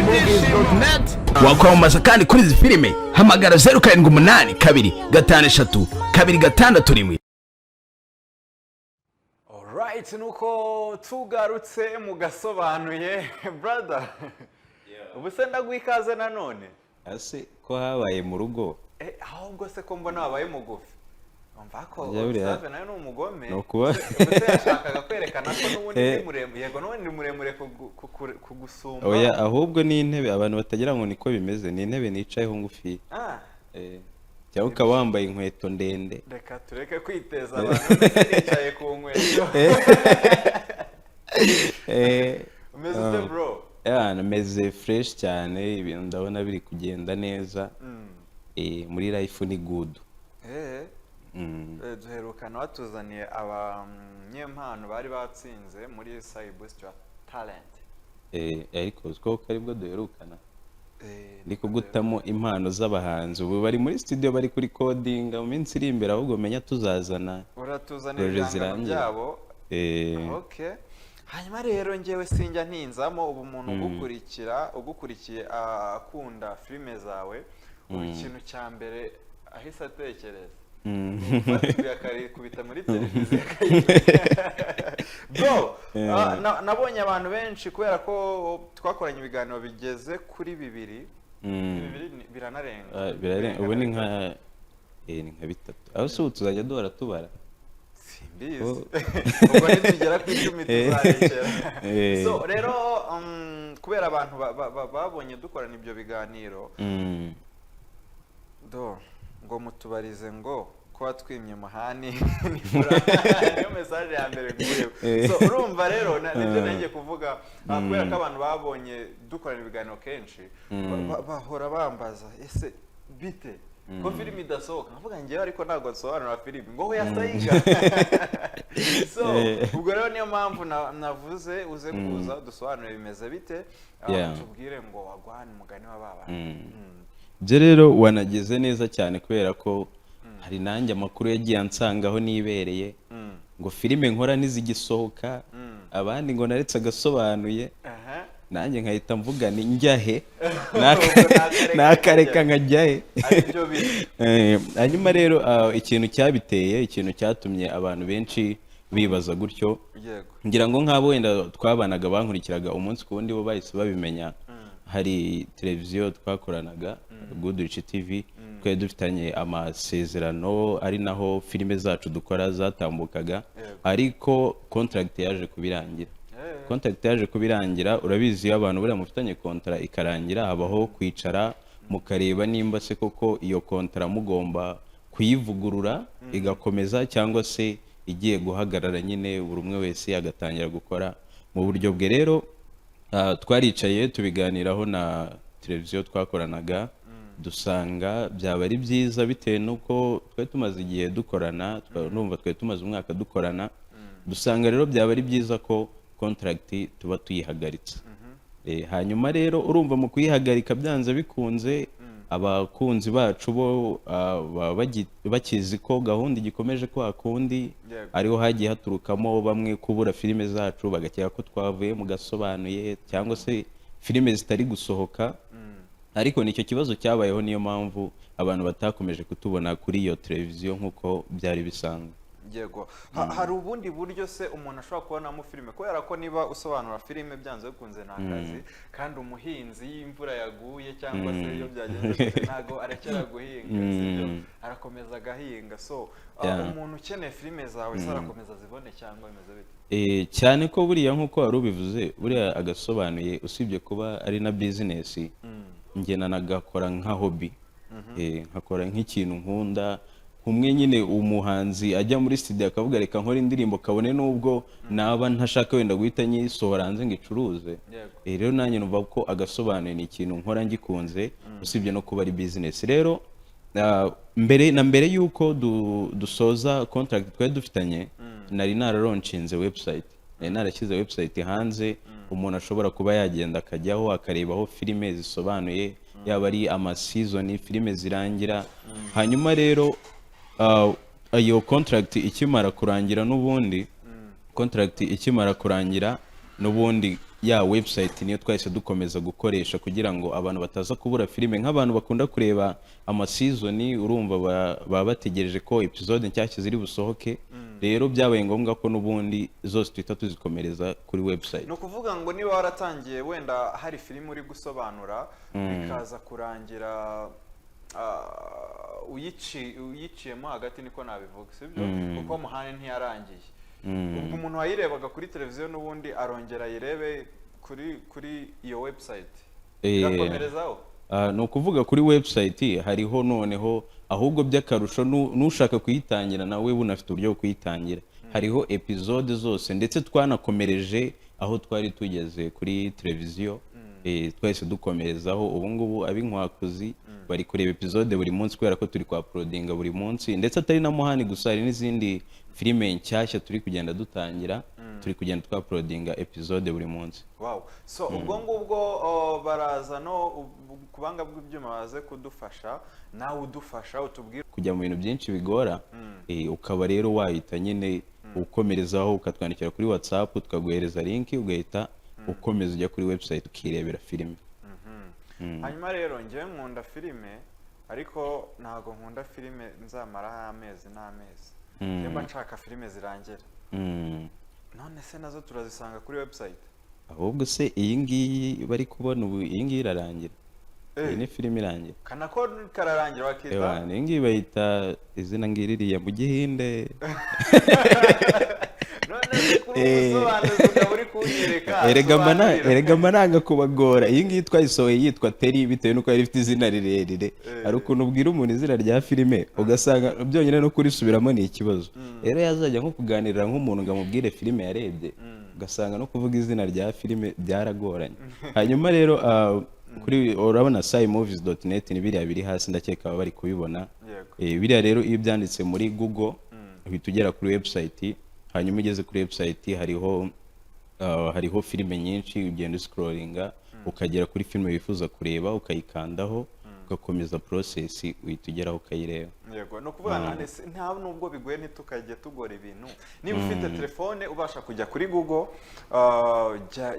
movies.net wakwamamaza kandi kuri izi filime hamagara 07825626. Alright, nuko tugarutse mugasobanuye brother. Ubu se ndagwikaze nanone. Ase ko habaye mu rugo. Ahubwo se ko mbona wabaye mugufi. Umva ko Save nayo n'umugome. Nokuba. Ubuse yashakaga kwerekana ko n'ubundi ndi muremure. Yego n'ubundi ndi muremure kugusumba. Oya, ahubwo ni intebe abantu batagira ngo niko bimeze. Ni intebe nicayeho ngufi. Cyangwa ukaba wambaye inkweto ndende. Reka tureke kwiteza abantu bicaye ku nkweto. Umeze ute bro? Nameze fresh cyane, ibintu ndabona biri kugenda neza. Muri life ni good. Duherukana watuzaniye abanyempano bari batsinze muri Boost Your Talent. Ariko ko karibwo duherukana. Ndi kugutamo impano z'abahanzi ubu bari muri studio bari kuri coding mu minsi iri imbere ahubwo menya tuzazana. Uratuzanira ibihangano byabo. Okay. Hanyuma rero njyewe sinjya ntinzamo ubu umuntu ugukurikiye akunda filime zawe ikintu cya mbere ahise atekereza kubita muri televiziyo. Bro, nabonye abantu benshi kubera ko twakoranye ibiganiro bigeze kuri 2 biranarenga. Ubu ni nka 3 aho se tuzajya duhora tubara. Simbizi ubwo nitugera ku 10 tuzarekera. So rero kubera abantu babonye dukorana ibyo biganiro ngo mutubarize ngo ko twimye mahani niyo message ya mbere nguye. So urumva rero nibyo nenge kuvuga kubera ko abantu babonye dukorana ibiganiro kenshi bahora bambaza ese bite ko filime idasohoka nkavuga ngewe ariko ntabwo nsobanura filime ngo yasayiga. So ubwo rero niyo mpamvu navuze uze kuza dusobanure bimeze bite tubwire ngo wagwana umugani w'ababa. Je rero wanageze neza cyane kubera ko hari nanjye amakuru yagiye ansangaho nibereye ngo filime nkora nizigisohoka abandi ngo naretse agasobanuye nanjye nkahita mvuga ni njyahe nakareka nkajyahe. Hanyuma rero ikintu cyabiteye ikintu cyatumye abantu benshi bibaza gutyo ngira ngo nk'abo wenda twabanaga bankurikiraga umunsi ku wundi bo bahise babimenya. Hari televiziyo twakoranaga Good Rich TV twari dufitanye amasezerano ari naho filime zacu dukora zatambukaga ariko contract yaje kubirangira. Urabizi iyo abantu bari mufitanye contract ikarangira habaho kwicara mukareba nimba se koko iyo contract mugomba kuyivugurura igakomeza cyangwa se igiye guhagarara nyine buri umwe wese agatangira gukora mu buryo bwe. Rero twaricaye tubiganiraho na televiziyo twakoranaga dusanga byaba ari byiza bitewe nuko twari tumaze igihe dukorana numva twari tumaze umwaka dukorana dusanga rero byaba ari byiza ko contract tuba tuyihagaritse. Hanyuma rero urumva mu kuyihagarika byanze bikunze abakunzi bacu bo bakizi ko gahunda igikomeje kwa kundi ariho hagiye haturukamo bamwe kubura filime zacu bagakeka ko twavuye mu gasobanuye cyangwa se filime zitari gusohoka. Ariko nicyo kibazo cyabayeho niyo mpamvu abantu batakomeje kutubona kuri iyo televiziyo nkuko byari bisanzwe. Yego hari ubundi buryo se umuntu ashobora kubonamo filime kubera ko niba usobanura filime byanze bikunze nakazi kandi umuhinzi y'imvura yaguye cyangwa se iyo byagenze ntago arekera guhinga arakomeza agahinga. So umuntu ukeneye filime zawe sarakomeza zibone cyangwa bimeze bite? Cyane ko buriya nkuko wari ubivuze buriya agasobanuye usibye kuba ari na business njye nanagakora nka hobby. Nkakora nk'ikintu nkunda umwe nyine umuhanzi ajya muri studio akavuga reka nkora indirimbo kabone nubwo naba ntashaka wenda guhita nyisohora hanze ngo icuruze. Rero nanjye numva ko agasobanuye ni ikintu nkora ngikunze usibye no kuba ari business. Rero mbere yuko dusoza contract twari dufitanye nari nararonshinze website narashyize website hanze umuntu ashobora kuba yagenda akajyaho akarebaho filime zisobanuye yaba ari ama-season filime zirangira. Hanyuma rero iyo contract ikimara kurangira n'ubundi ya website niyo twahise dukomeza gukoresha kugira ngo abantu bataza kubura filime. Nk'abantu bakunda kureba amasizoni, urumva baba bategereje ko episode nshyashya ziri busohoke, rero byabaye ngombwa ko n'ubundi zose tuhita tuzikomereza kuri website. ni ukuvuga ngo niba waratangiye wenda hari filime uri gusobanura bikaza kurangira uyiciyemo hagati, niko nabivuga, sibyo? kuko muhane ntiyarangiye, ubwo umuntu wayirebaga kuri televiziyo n'ubundi arongera ayirebe kuri iyo website igakomerezaho. Ni ukuvuga kuri website hariho noneho ahubwo by'akarusho n'ushaka kuyitangira nawe bunafite uburyo bwo kuyitangira, hariho episode zose, ndetse twanakomereje aho twari tugeze kuri televiziyo. Twahise dukomerezaho. ubu ngubu ab'inkwakuzi bari kureba episode buri munsi kubera ko turi kwa uploadinga buri munsi, ndetse atari na muhani gusa, hari n'izindi filime nshyashya turi kugenda dutangira, turi kugenda twa uploadinga episode buri munsi. Wow. So ubwo ngubwo baraza no kubanga bw'ibyuma baze kudufasha, nawe udufasha utubwira kujya mu bintu byinshi bigora, ukaba rero wahita nyine ukomerezaho, ukatwandikira kuri WhatsApp tukaguhereza link, ugahita ukomeza ujya kuri website ukirebera filime. hanyuma rero njyewe nkunda filime, ariko ntago nkunda filime nzamaraho amezi n'amezi, nimba nshaka filime zirangira. none se nazo turazisanga kuri website? Ahubwo se iyi ngiyi bari kubona ubu, iyi ngiyi irarangira, iyi ni filime irangira, kanako kararangira wakita. iyi ngiyi bayita izina ngiririye mu Gihinde. Erega mananga kubagora. Iyi ngiyi twayisohoye yitwa Teri bitewe nuko yari ifite izina rirerire, ari ukuntu ubwira umuntu izina rya filime ugasanga byonyine no kurisubiramo ni ikibazo. Rero yazajya nko kuganirira nk'umuntu ngo amubwire filime yarebye, ugasanga no kuvuga izina rya filime byaragoranye. Hanyuma rero kuri urabona saimovies.net ni biriya biri hasi, ndakeka bari kubibona. Biriya rero iyo byanditse muri Google uhita ugera kuri website, hanyuma ugeze kuri website hariho filime nyinshi, ugenda scrollinga ukagera kuri filime wifuza kureba, ukayikandaho, ugakomeza process, uhita ugeraho ukayireba. Yego, no kuvuga nta nubwo bigoye ntitukajye tugora ibintu. Niba ufite telefone ubasha kujya kuri Google,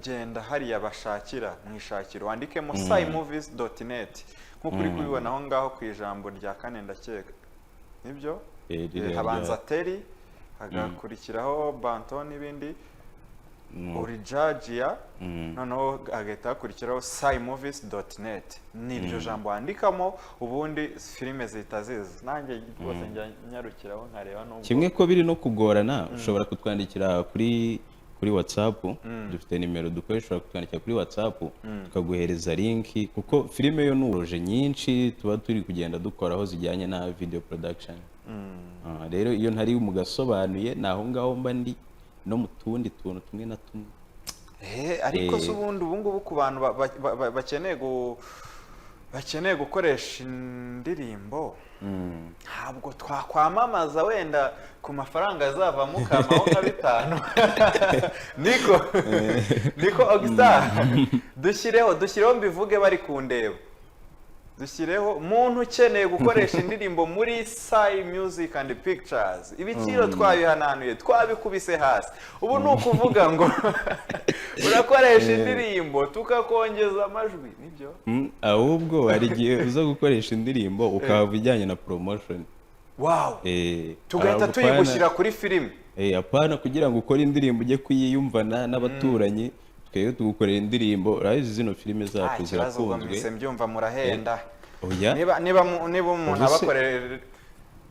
genda hariya bashakira, mwishakira wandikemo saimovies.net, nkuko uri kubibona aho ngaho ku ijambo rya kane ndakeka, nibyo? Habanza Teri, hagakurikiraho Banton n'ibindi, Orijagia, noneho agahita hakurikiraho saimovies.net. Niryo jambo wandikamo, ubundi filime zihita ziza. Nanjye rwose njya nyarukiraho nkareba nubwo kimwe ko biri no kugorana. Ushobora kutwandikira kuri WhatsApp, dufite nimero dukoresha, ushobora kutwandikira kuri WhatsApp tukaguhereza link, kuko filime yo n'uroje nyinshi tuba turi kugenda dukoraho zijyanye na video production. Rero iyo ntari mugasobanuye naho ngaho mba ndi no mu tundi tuntu tumwe na tumwe. Ariko se ubundi ubu ngubu ku bantu bakeneye gukoresha indirimbo, ntabwo twakwamamaza wenda ku mafaranga azavamo ukamaho nka 5. niko Augustin, dushyireho mbivuge bari kundeba, dushyireho umuntu ukeneye gukoresha indirimbo muri Sai Music and Pictures. Ibiciro twabihananuye, twabikubise hasi. Ubu ni ukuvuga ngo urakoresha indirimbo tukakongeza amajwi, nibyo? Ahubwo hari igihe uza gukoresha indirimbo ukaba ijyanye na promotion. Wow. Tugahita tuyigushyira kuri filime. Apana kugira ngo ukore indirimbo ujye kuyiyumvana n'abaturanyi, twebwe tugukorera indirimbo. Urazi zino filime zacu zirakunzwe. Mbyumva murahenda. Niba umuntu abakorera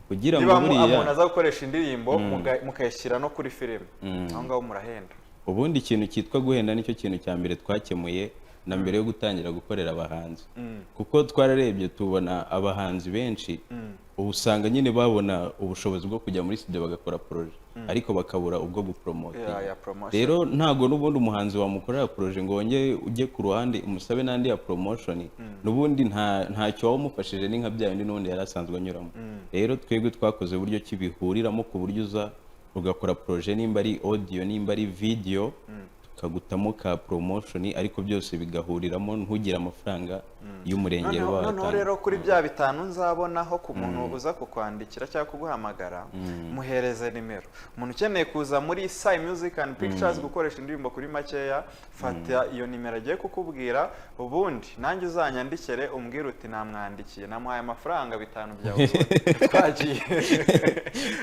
kugira ngo buriya umuntu aza gukoresha indirimbo mukayishyira no kuri filime, aho ngaho murahenda. Ubundi ikintu cyitwa guhenda nicyo kintu cya mbere twakemuye na mbere yo gutangira gukorera abahanzi, kuko twararebye tubona abahanzi benshi usanga nyine babona ubushobozi bwo kujya muri studio bagakora projet, ariko bakabura ubwo gupromotinga. Rero ntago n'ubundi umuhanzi wamukorera projet ngo ujye ku ruhande umusabe n'andi ya promotion, n'ubundi ntacyo wamufashije ni nka bya bindi n'ubundi yarasanzwe anyuramo. Rero twebwe twakoze uburyo kibihuriramo ku buryo uza ugakora projet, nimba ari audio nimba ari video, kagutamo ka promotion ariko byose bigahuriramo ntugire amafaranga y'umurengero noneho watanga. rero kuri bya bitanu nzabonaho ku muntu uza kukwandikira cyangwa kuguhamagara muhereze nimero. Umuntu ukeneye kuza muri Sai Music and Pictures gukoresha indirimbo kuri makeya, fata iyo nimero agiye kukubwira, ubundi nanjye uzanyandikire umbwire uti namwandikiye namuhaye amafaranga 5 byawe twagiye.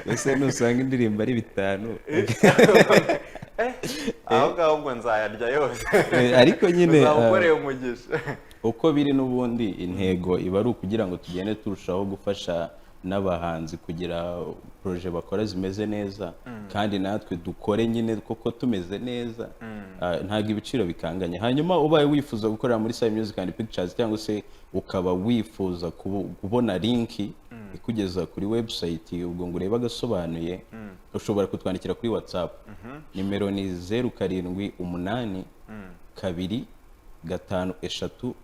Ese nusanga indirimbo ari 5 aho ngaho ubwo nzayarya yose. Ariko nyine uzabukoreye umugisha. uko biri n'ubundi intego iba ari ukugira ngo tugende turushaho gufasha n'abahanzi kugira proje bakora zimeze neza, kandi natwe dukore nyine koko tumeze neza, ntabwo ibiciro bikanganye. Hanyuma ubaye wifuza gukorera muri Sai Music and Pictures cyangwa se ukaba wifuza kubona linki ikugeza kuri website, ubwo ngo urebe agasobanuye, ushobora kutwandikira kuri WhatsApp. Nimero ni 0782 253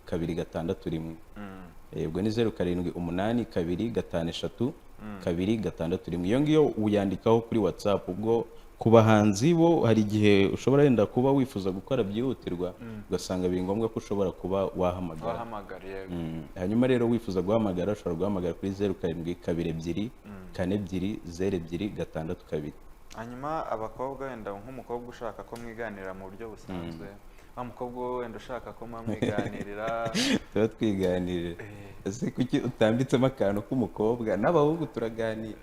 261. Ubwo ni 0782 253 261. Iyo ngiyo uyandikaho kuri WhatsApp. Ubwo ku bahanzi bo hari igihe ushobora yenda kuba wifuza gukora byihutirwa, ugasanga biri ngombwa ko ushobora kuba wahamagara. Hanyuma rero wifuza guhamagara ushobora guhamagara kuri 0722 42 02 62. Hanyuma abakobwa wenda nk'umukobwa ushaka ko mwiganira mu buryo busanzwe, wa mukobwa wenda ushaka ko mwiganirira tuba twiganirira. Ese kuki utambitsemo akantu k'umukobwa? N'abahungu turaganira.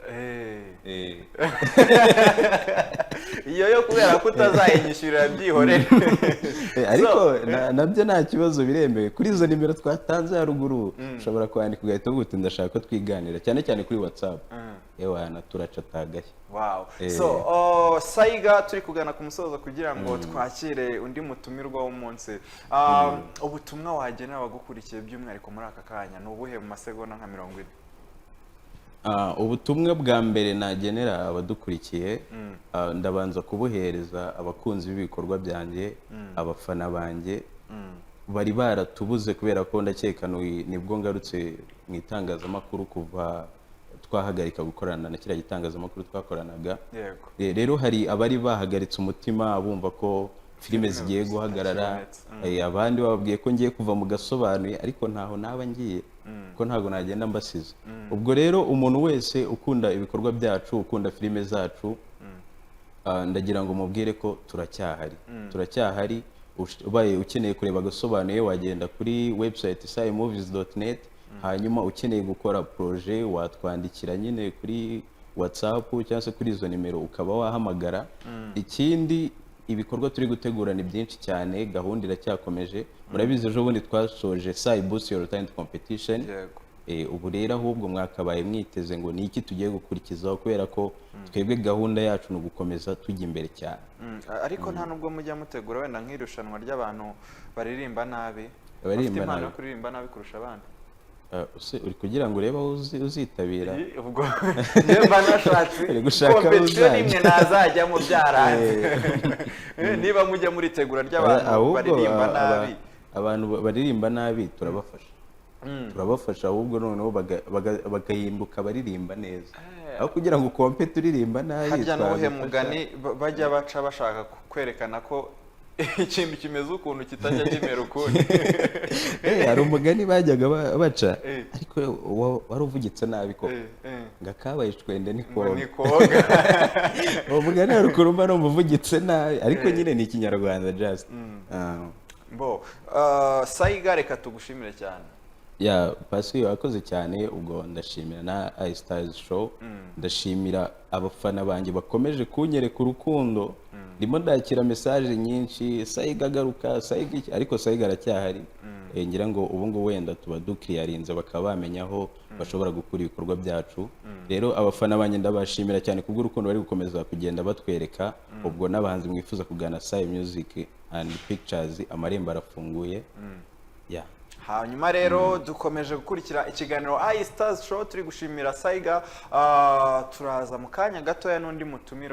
Iyo yo kubera ko utazayinyishyurira byihorere. Ariko nabyo nta kibazo, biremewe. Kuri izo nimero twatanze haruguru ushobora kwandika ugahita uvuga uti ndashaka ko twiganira, cyane cyane kuri WhatsApp. Ewana turacatagaye. Wow. So Saiga turi kugana ku musozo kugira ngo twakire undi mutumirwa w'umunsi. Ubutumwa wagenera abagukurikiye by'umwihariko muri aka kanya ni ubuhe mu masegonda nka 20? Ubutumwa bwa mbere nagenera abadukurikiye, ndabanza kubuhereza abakunzi b'ibikorwa byanjye, abafana banjye bari baratubuze kubera ko ndakeka nibwo ngarutse mu itangazamakuru kuva twahagarika gukorana na kiriya gitangazamakuru twakoranaga. Rero hari abari bahagaritse umutima bumva ko filime zigiye guhagarara, abandi bababwiye ko ngiye kuva mu gasobanuye, ariko ntaho naba ngiye ko ntago nagenda mbasize. Ubwo rero umuntu wese ukunda ibikorwa byacu, ukunda filime zacu, ndagira ngo mubwire ko turacyahari. Ubaye ukeneye kureba agasobanuye wagenda kuri website saimovies.net. Hanyuma ukeneye gukora proje watwandikira nyine kuri WhatsApp cyangwa se kuri izo nimero ukaba wahamagara. Ikindi ibikorwa turi gutegura ni byinshi cyane, gahunda iracyakomeje. Murabizi ejo bundi twasoje Sai Boost Your Talent Competition. Ubu rero ahubwo mwakabaye mwiteze ngo ni iki tugiye gukurikizaho, kubera ko twebwe gahunda yacu ni ugukomeza tujya imbere cyane. Ariko nta nubwo mujya mutegura wenda nk'irushanwa ry'abantu baririmba nabi, kuririmba nabi kurusha abandi? Uri kugira ngo urebe aho uzitabira? Ubwo mba nashatse competition imwe nazajyamo byaranze. Niba mujya muri tegura ry'abantu baririmba nabi, abantu baririmba nabi turabafasha ahubwo noneho bagahinduka baririmba neza, aho kugira ngo compete uririmba nabi. Harya n'uhe mugani bajya baca bashaka kwerekana ko ikintu kimeze ukuntu kitajya kimera ukundi? Hari umugani bajyaga baca, ariko wari uvugitse nabi ko ngakabaye icwende ni koga. Uwo mugani hari ukurumba no muvugitse nabi, ariko nyine ni ikinyarwanda just. Saiga reka tugushimire cyane. Pasi wakoze cyane. Ubwo ndashimira na iStars Show, ndashimira abafana banjye bakomeje kunyereka urukundo. Ndimo ndakira message nyinshi, Saiga garuka, Saiga, ariko Saiga aracyahari. Ngira ngo ubu ngo wenda tuba dukiriyarinze bakaba bamenya aho bashobora gukura ibikorwa byacu. Rero abafana banjye ndabashimira cyane kubw'urukundo bari gukomeza kugenda batwereka. Ubwo n'abahanzi mwifuza kugana Sai Music and Pictures, amarembo arafunguye. Hanyuma rero dukomeje gukurikira ikiganiro iStars Show, turi gushimira Saiga. Turaza mu kanya gatoya n'undi mutumirwa.